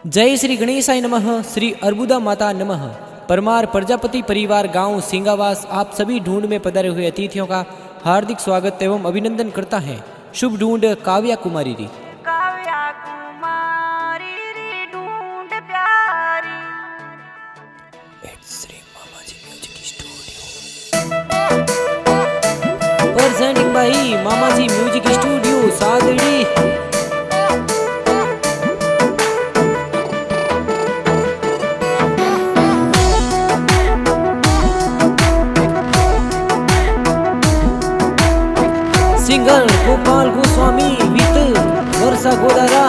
जय श्री गणेशाय नमः। श्री अर्बुदा माता नमः। परमार प्रजापति परिवार गांव सिंगावास आप सभी ढूंढ में पधारे हुए अतिथियों का हार्दिक स्वागत एवं अभिनंदन करता है। शुभ ढूंढ काव्या कुमारी री। काव्या कुमारी री ढूंढ प्यारी। श्री मामाजी म्यूजिक स्टूडियो प्रेजेंटिंग बाई मामाजी music studio Sadri. Singer Gopal Goswami वित वर्षा गोदारा।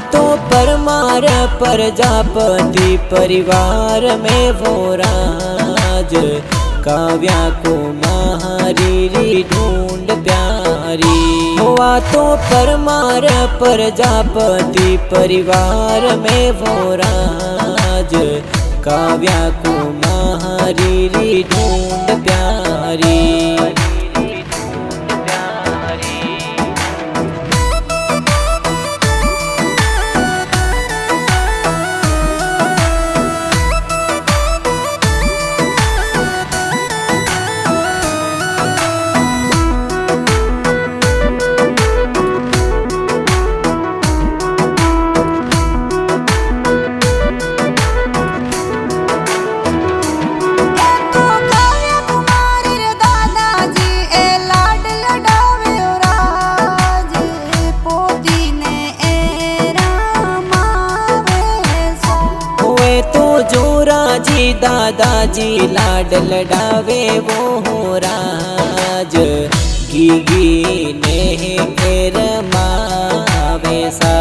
तो परमार प्रजापति परिवार में वो राज। काव्या कुमारी री ढूंढ प्यारी। हुआ तो परमार प्रजापति परिवार में वो राज। काव्या कुमारी री ढूंढ प्यारी। जी दादाजी लाड लडावे वो हो राज। गीगी ने रमावे सा।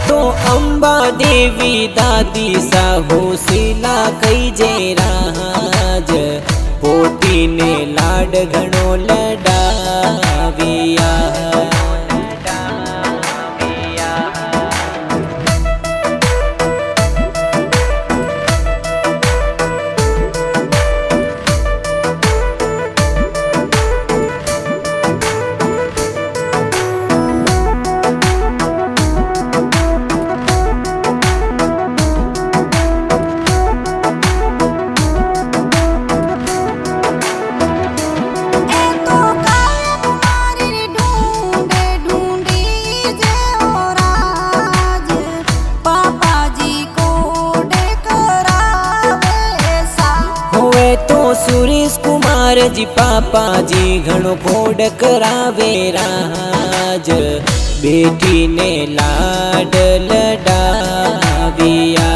तो अम्बा देवी दादी साहू सिला कई जे राज। पोती ने लाड घणो लडाविया। सुरेश कुमार जी पापा जी घणो खोड करावे राज। बेटी ने लाड लडाविया।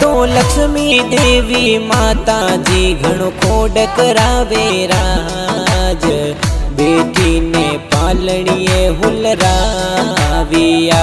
तो लक्ष्मी देवी माता जी घणो खोड करावे राज। बेटी ने पालणीए हुलराविया।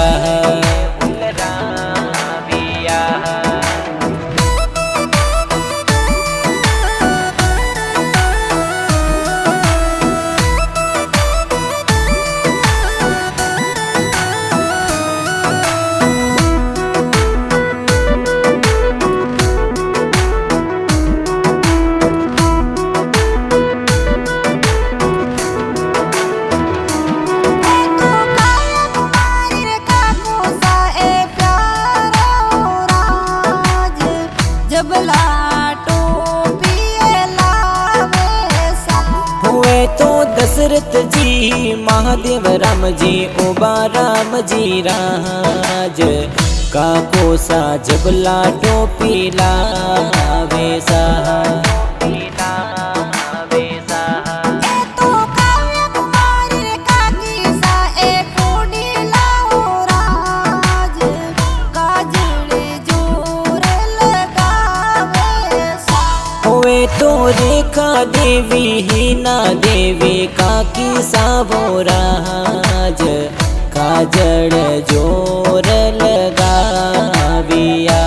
तो दशरथ जी महादेव राम जी ओबा राम जी राज। काको सा जबला टोपी लावे सा। तो रेखा देवी हीना देवी काकी सावोराज काजड़ जोर लगाविया।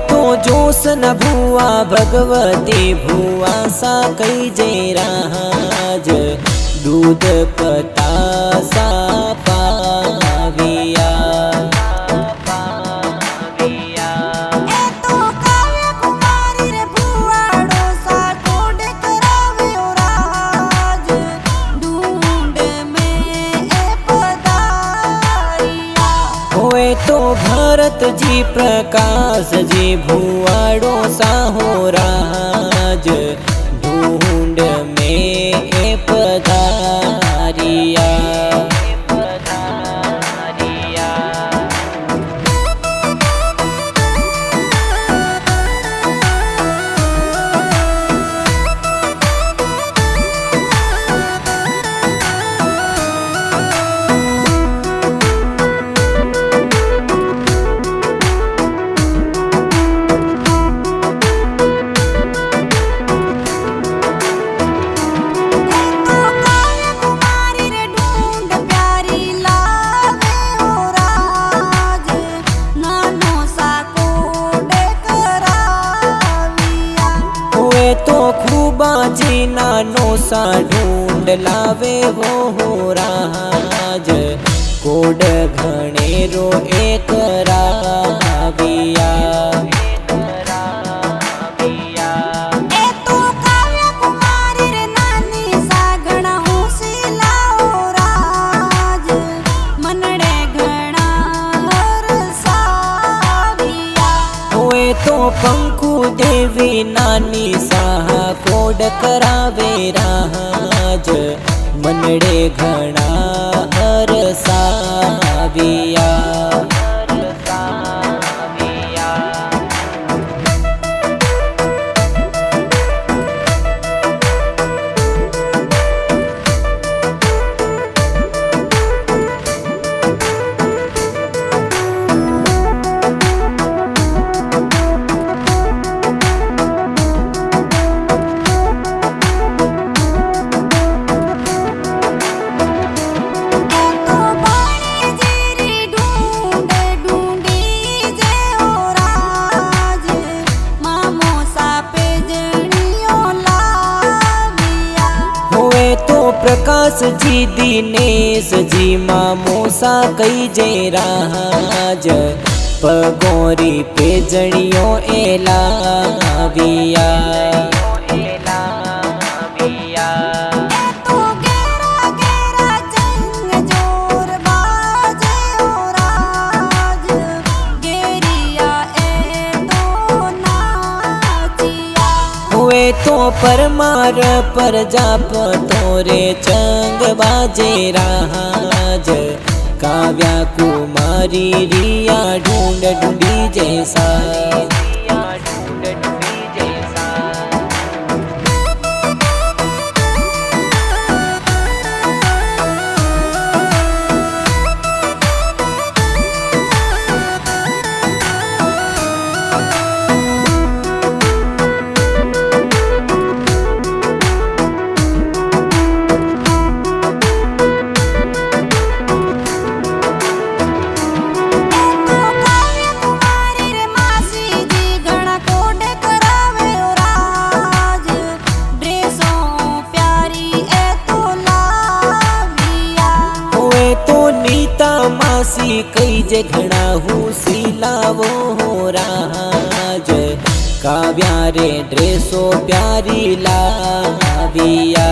तो जोस न भुआ भगवती भुआ सा कई जे राज दूध पता सा पाविया। तो भरत जी प्रकाश जी भुआड़ो साहो राज ढूंढ में पधारिया। तो खूबा जी नानो सा ढूंढ लावे वो हो राज कोड घणेरो एक राविया। तो पंखु देवी नानी साहा कोड करावे राज मनड़े घणा हर साविया। प्रकाश जी दिनेश जी मामोसा कई जे राज पगोरी पे जणियों एलाविया। तो परमार प्रजाप तोरे चंग बाजे राज काव्या कुमारी रिया ढूंढ ढूंढी जैसा। पासी कई जे घना हुसी लावो हो राज काव्या रे ड्रेसो प्यारी लाविया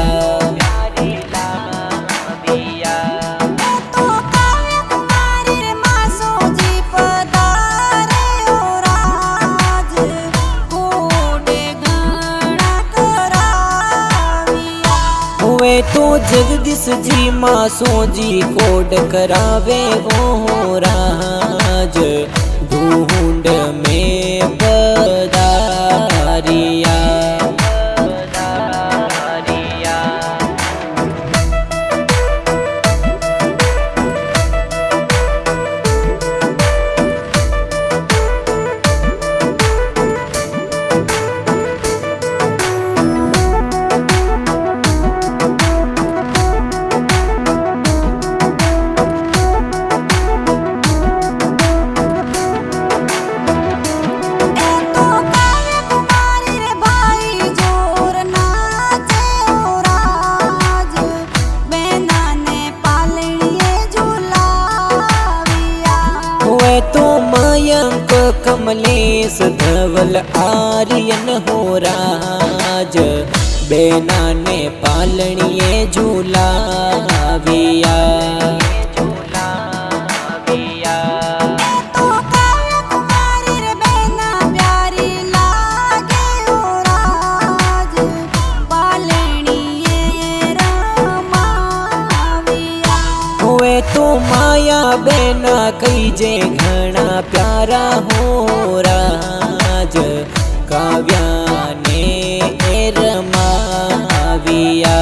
तो जगदीश जी मासो जी कोड करावे वो राज ढूंढ में पधारिया तो मयंक कमलेश धवल आर्यन हो राज बेना ने पालनिए झूलाविया तो माया बेना कई जे घना प्यारा हो राज काव्या ने रमाविया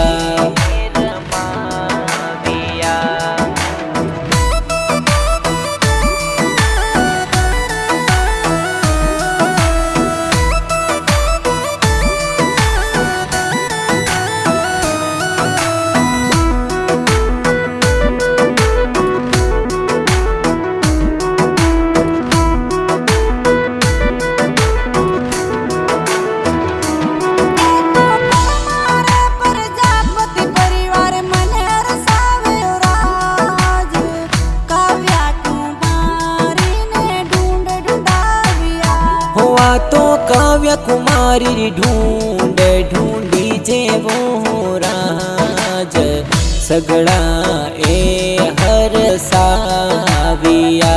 तो काव्या कुमारी ढूंढ ढूंढी जे वो राज सगड़ा ए हर साविया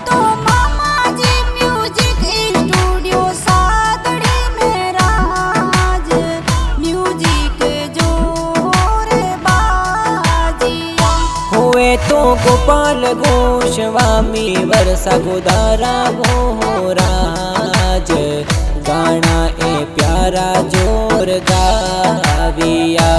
तो मामा जी म्यूजिक स्टूडियो सादड़ी में राज म्यूजिक जोर बाजिया हुए तो गोपाल गोस्वामी वर्षा गोदारा वो राज गाना ए प्यारा जोर गाविया।